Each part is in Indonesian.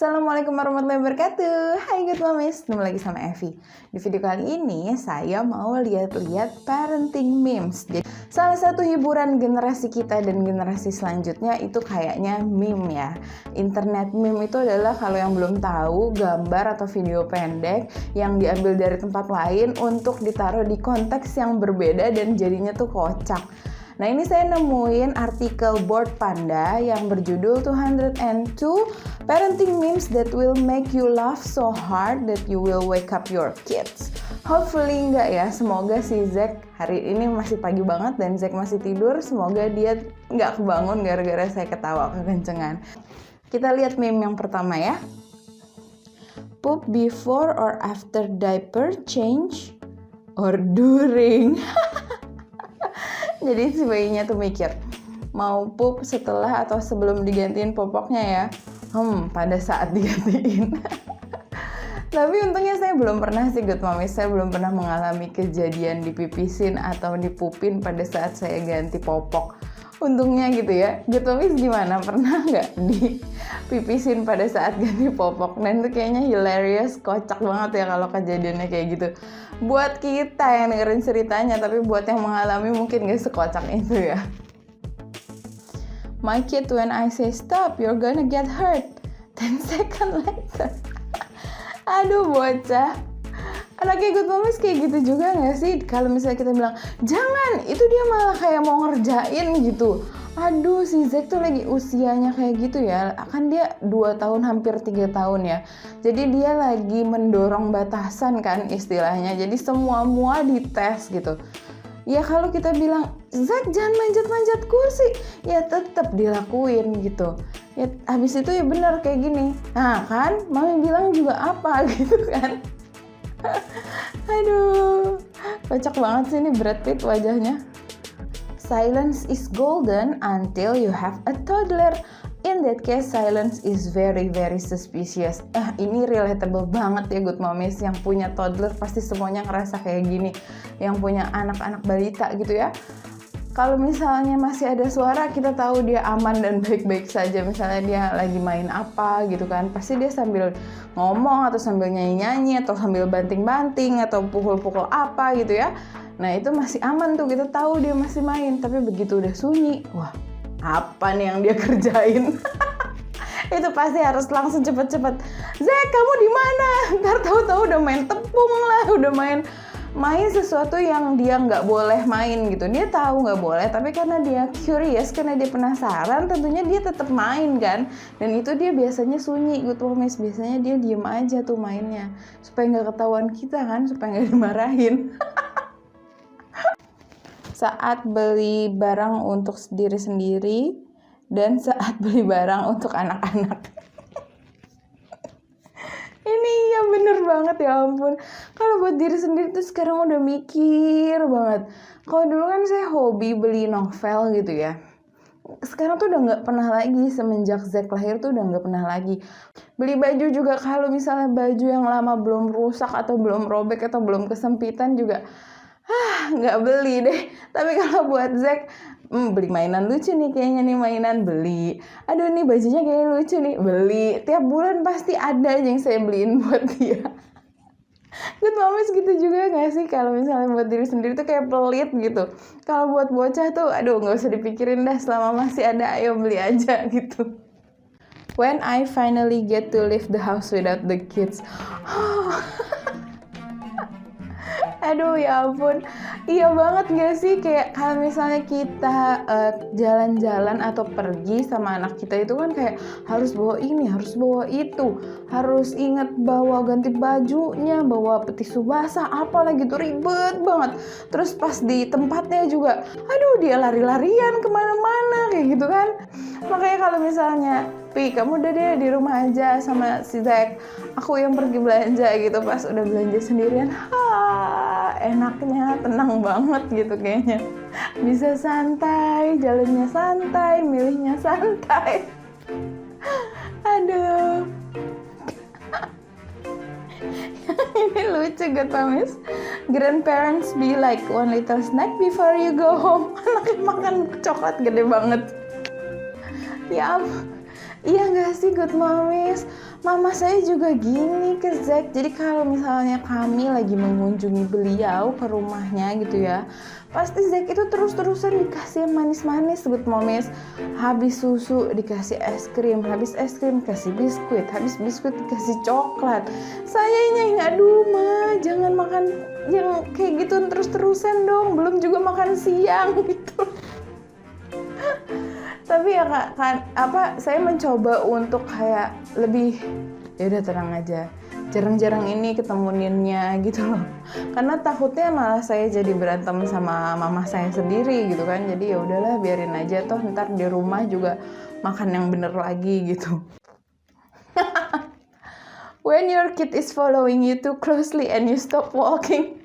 Assalamualaikum warahmatullahi wabarakatuh. Hai good momies, ketemu lagi sama Evi. Di video kali ini saya mau lihat-lihat parenting memes. Jadi salah satu hiburan generasi kita dan generasi selanjutnya itu kayaknya meme ya. Internet meme itu adalah, kalau yang belum tahu, gambar atau video pendek yang diambil dari tempat lain untuk ditaruh di konteks yang berbeda dan jadinya tuh kocak. Nah, ini saya nemuin artikel Board Panda yang berjudul 202 Parenting Memes That Will Make You Laugh So Hard That You Will Wake Up Your Kids. Hopefully enggak ya, semoga si Zack hari ini masih pagi banget dan Zack masih tidur. Semoga dia enggak kebangun gara-gara saya ketawa kekencengan. Kita lihat meme yang pertama ya. Poop before or after diaper change or during? Jadi si bayinya tuh mikir, mau pup setelah atau sebelum digantiin popoknya ya? Pada saat digantiin. Tapi untungnya saya belum pernah sih good momies, saya belum pernah mengalami kejadian dipipisin atau dipupin pada saat saya ganti popok. Untungnya gitu ya. Good momies gimana? Pernah nggak dipipisin pada saat ganti popok? Dan itu kayaknya hilarious, kocak banget ya kalau kejadiannya kayak gitu. Buat kita yang dengerin ceritanya, tapi buat yang mengalami mungkin gak sekocak itu ya. My kid, when I say stop, you're gonna get hurt. 10 seconds later. Aduh bocah. Anaknya good momies kayak gitu juga gak sih? Kalau misalnya kita bilang, jangan, itu dia malah kayak mau ngerjain gitu. Aduh, si Zack tuh lagi usianya kayak gitu ya. Kan dia 2 tahun, hampir 3 tahun ya. Jadi dia lagi mendorong batasan kan istilahnya. Jadi semua dites gitu. Ya kalau kita bilang, Zack jangan manjat-manjat kursi, ya tetap dilakuin gitu. Ya habis itu ya benar kayak gini. Nah kan, mami bilang juga apa gitu kan. Aduh, kocak banget sih ini Brad Pitt wajahnya. Silence is golden until you have a toddler. In that case, silence is very very suspicious. Ini relatable banget ya good momies. Yang punya toddler pasti semuanya ngerasa kayak gini. Yang punya anak-anak balita gitu ya. Kalau misalnya masih ada suara, kita tahu dia aman dan baik-baik saja. Misalnya dia lagi main apa gitu kan, pasti dia sambil ngomong atau sambil nyanyi-nyanyi atau sambil banting-banting atau pukul-pukul apa gitu ya. Nah itu masih aman tuh, kita tahu dia masih main. Tapi begitu udah sunyi, wah apa nih yang dia kerjain? Itu pasti harus langsung cepet-cepet. Zack, kamu di mana? Ntar tahu-tahu udah main tepung lah, udah main sesuatu yang dia nggak boleh main gitu. Dia tahu nggak boleh, tapi karena dia curious, karena dia penasaran, tentunya dia tetap main kan. Dan itu dia biasanya sunyi good momies, biasanya dia diem aja tuh mainnya supaya nggak ketahuan kita kan, supaya nggak dimarahin. Saat beli barang untuk diri sendiri dan saat beli barang untuk anak-anak. Ini ya bener banget ya ampun. Kalau buat diri sendiri tuh sekarang udah mikir banget. Kalau dulu kan saya hobi beli novel gitu ya. Sekarang tuh udah nggak pernah lagi, semenjak Zack lahir tuh udah nggak pernah lagi. Beli baju juga, kalau misalnya baju yang lama belum rusak atau belum robek atau belum kesempitan juga nggak beli deh. Tapi kalau buat Zack, beli mainan lucu nih kayaknya nih, mainan beli. Aduh nih bajunya kayaknya lucu nih, beli. Tiap bulan pasti ada aja yang saya beliin buat dia. Good momies gitu juga gak sih? Kalau misalnya buat diri sendiri tuh kayak pelit gitu. Kalau buat bocah tuh aduh gak usah dipikirin dah, selama masih ada ayo beli aja gitu. When I finally get to leave the house without the kids. Aduh ya ampun, iya banget gak sih? Kayak kalau misalnya kita jalan-jalan atau pergi sama anak kita itu kan kayak harus bawa ini, harus bawa itu, harus ingat bawa ganti bajunya, bawa tisu basah, apalah gitu, ribet banget. Terus pas di tempatnya juga, aduh dia lari-larian kemana-mana kayak gitu kan. Makanya kalau misalnya, Pi kamu udah deh di rumah aja sama si Zack, aku yang pergi belanja gitu, pas udah belanja sendirian, enaknya, tenang banget gitu kayaknya. Bisa santai, jalannya santai, milihnya santai. Aduh. Ini lucu good momies. Grandparents be like one little snack before you go home. Anaknya makan coklat gede banget. Ya Iya nggak sih good mommies? Mama saya juga gini ke Zack. Jadi kalau misalnya kami lagi mengunjungi beliau ke rumahnya gitu ya, pasti Zack itu terus-terusan dikasih manis-manis good mommies. Habis susu dikasih es krim, habis es krim kasih biskuit, habis biskuit dikasih coklat. Saya ini aduh ma, jangan makan yang kayak gitu terus-terusan dong. Belum juga makan siang gitu. Tapi ya kak, saya mencoba untuk kayak lebih ya udah tenang aja, jarang-jarang ini ketemu Ninnya gitu loh, karena takutnya malah saya jadi berantem sama mama saya sendiri gitu kan. Jadi ya udahlah biarin aja, toh ntar di rumah juga makan yang bener lagi gitu. When your kid is following you too closely and you stop walking.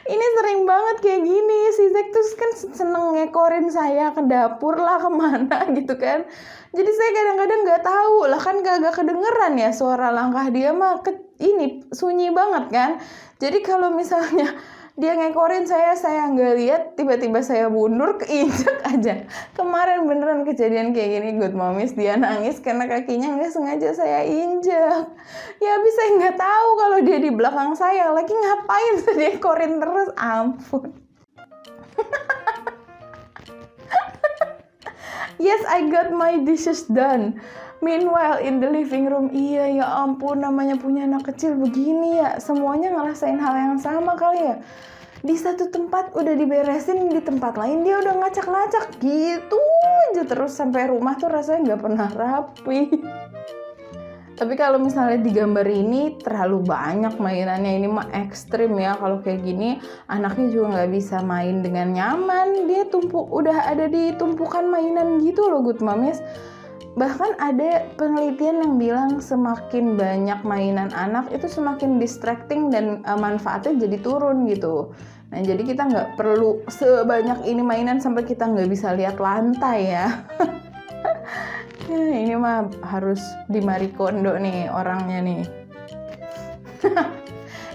Ini sering banget kayak gini, si Zack tuh kan seneng ngekorin saya ke dapur lah kemana gitu kan. Jadi saya kadang-kadang nggak tahu lah, kan gak kedengeran ya suara langkah dia mah ini sunyi banget kan. Jadi kalau misalnya dia ngekorin saya nggak lihat, tiba-tiba saya mundur keinjek aja. Kemarin beneran kejadian kayak gini good mommies, dia nangis karena kakinya nggak sengaja saya injek. Ya habis saya nggak tahu kalau dia di belakang saya lagi ngapain, dia korin terus, ampun. Yes, I got my dishes done. Meanwhile in the living room. Iya ya ampun, namanya punya anak kecil begini ya, semuanya ngerasain hal yang sama kali ya. Di satu tempat udah diberesin, di tempat lain dia udah ngacak-ngacak gitu aja terus sampai rumah tuh rasanya nggak pernah rapi. Tapi kalau misalnya di gambar ini terlalu banyak mainannya, ini mah ekstrim ya. Kalau kayak gini anaknya juga nggak bisa main dengan nyaman, dia udah ada di tumpukan mainan gitu loh good mommies. Bahkan ada penelitian yang bilang semakin banyak mainan anak itu semakin distracting dan manfaatnya jadi turun gitu. Nah jadi kita nggak perlu sebanyak ini mainan sampai kita nggak bisa lihat lantai ya. Ini mah harus di Marie Kondo nih orangnya nih.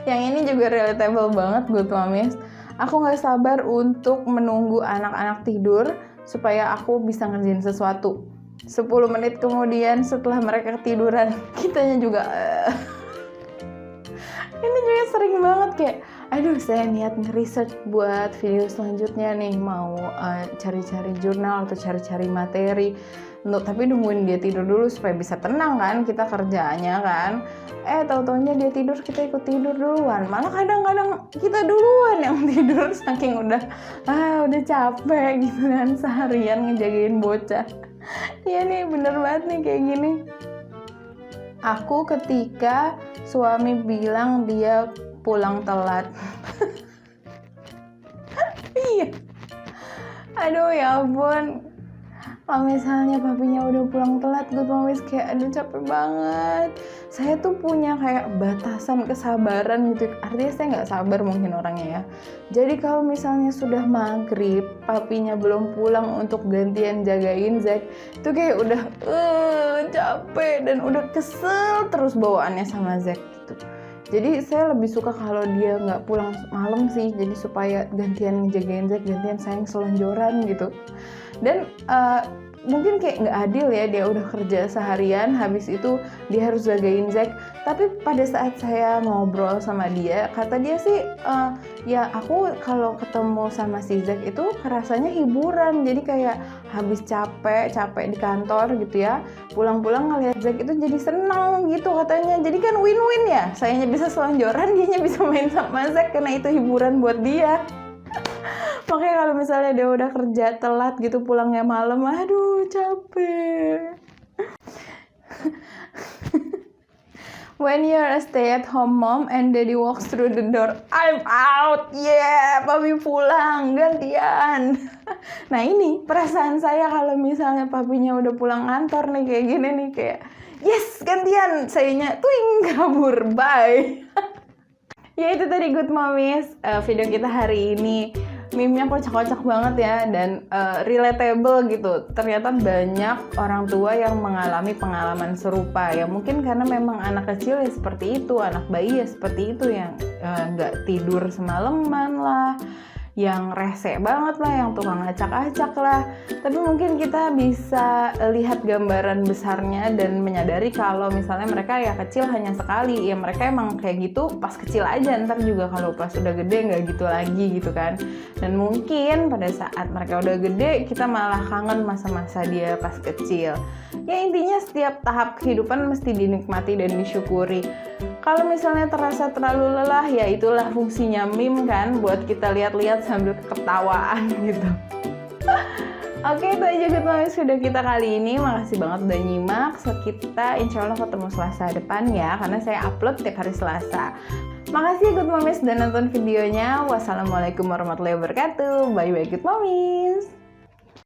Yang ini juga relatable banget good mommies. Aku nggak sabar untuk menunggu anak-anak tidur supaya aku bisa ngerjain sesuatu. 10 menit kemudian setelah mereka ketiduran, kitanya juga ini juga sering banget kayak aduh saya niat nge-research buat video selanjutnya nih, mau cari-cari jurnal atau cari-cari materi, tapi nungguin dia tidur dulu supaya bisa tenang kan kita kerjaannya kan. Tahu-taunya dia tidur, kita ikut tidur duluan, malah kadang-kadang kita duluan yang tidur saking udah capek gitu kan seharian ngejagain bocah. Iya nih bener banget nih kayak gini. Aku ketika suami bilang dia pulang telat. Iya. Aduh ya ampun. Kalau misalnya papinya udah pulang telat, good mommies kayak aduh capek banget. Saya tuh punya kayak batasan kesabaran gitu. Artinya saya nggak sabar mungkin orangnya ya. Jadi kalau misalnya sudah maghrib, papinya belum pulang untuk gantian jagain Zack, itu kayak udah capek dan udah kesel terus bawaannya sama Zack gitu. Jadi saya lebih suka kalau dia nggak pulang malam sih, jadi supaya gantian ngejagain Zack, gantian sayang selonjoran gitu. Dan mungkin kayak nggak adil ya, dia udah kerja seharian, habis itu dia harus jagain Zack. Tapi pada saat saya ngobrol sama dia, kata dia sih ya aku kalau ketemu sama si Zack itu rasanya hiburan. Jadi kayak habis capek di kantor gitu ya, pulang-pulang ngeliat Zack itu jadi senang gitu katanya. Jadi kan win-win ya, sayanya bisa selonjoran, dianya bisa main sama Zack karena itu hiburan buat dia. Makanya kalau misalnya dia udah kerja telat gitu, pulangnya malam, aduh capek. When you're a stay-at-home mom and daddy walks through the door, I'm out, yeah, papi pulang, gantian. Nah ini perasaan saya kalau misalnya papinya udah pulang kantor nih kayak gini nih, kayak yes gantian, sayanya twing kabur, bye. Ya itu tadi good mommies, video kita hari ini. Meme-nya kocak-kocak banget ya, dan relatable gitu. Ternyata banyak orang tua yang mengalami pengalaman serupa ya, mungkin karena memang anak kecil ya seperti itu, anak bayi ya seperti itu, yang nggak tidur semalaman lah, yang rese banget lah, yang tukang acak-acak lah. Tapi mungkin kita bisa lihat gambaran besarnya dan menyadari kalau misalnya mereka ya kecil hanya sekali, ya mereka emang kayak gitu pas kecil aja, ntar juga kalau pas udah gede nggak gitu lagi gitu kan. Dan mungkin pada saat mereka udah gede, kita malah kangen masa-masa dia pas kecil. Ya intinya setiap tahap kehidupan mesti dinikmati dan disyukuri. Kalau misalnya terasa terlalu lelah, ya itulah fungsinya meme kan, buat kita lihat-lihat sambil ketawaan gitu. Oke, itu aja Good Momies video kita kali ini. Makasih banget udah nyimak. So, kita insya Allah ketemu Selasa depan ya, karena saya upload tiap hari Selasa. Makasih Good Momies udah nonton videonya. Wassalamualaikum warahmatullahi wabarakatuh. Bye-bye Good Momies.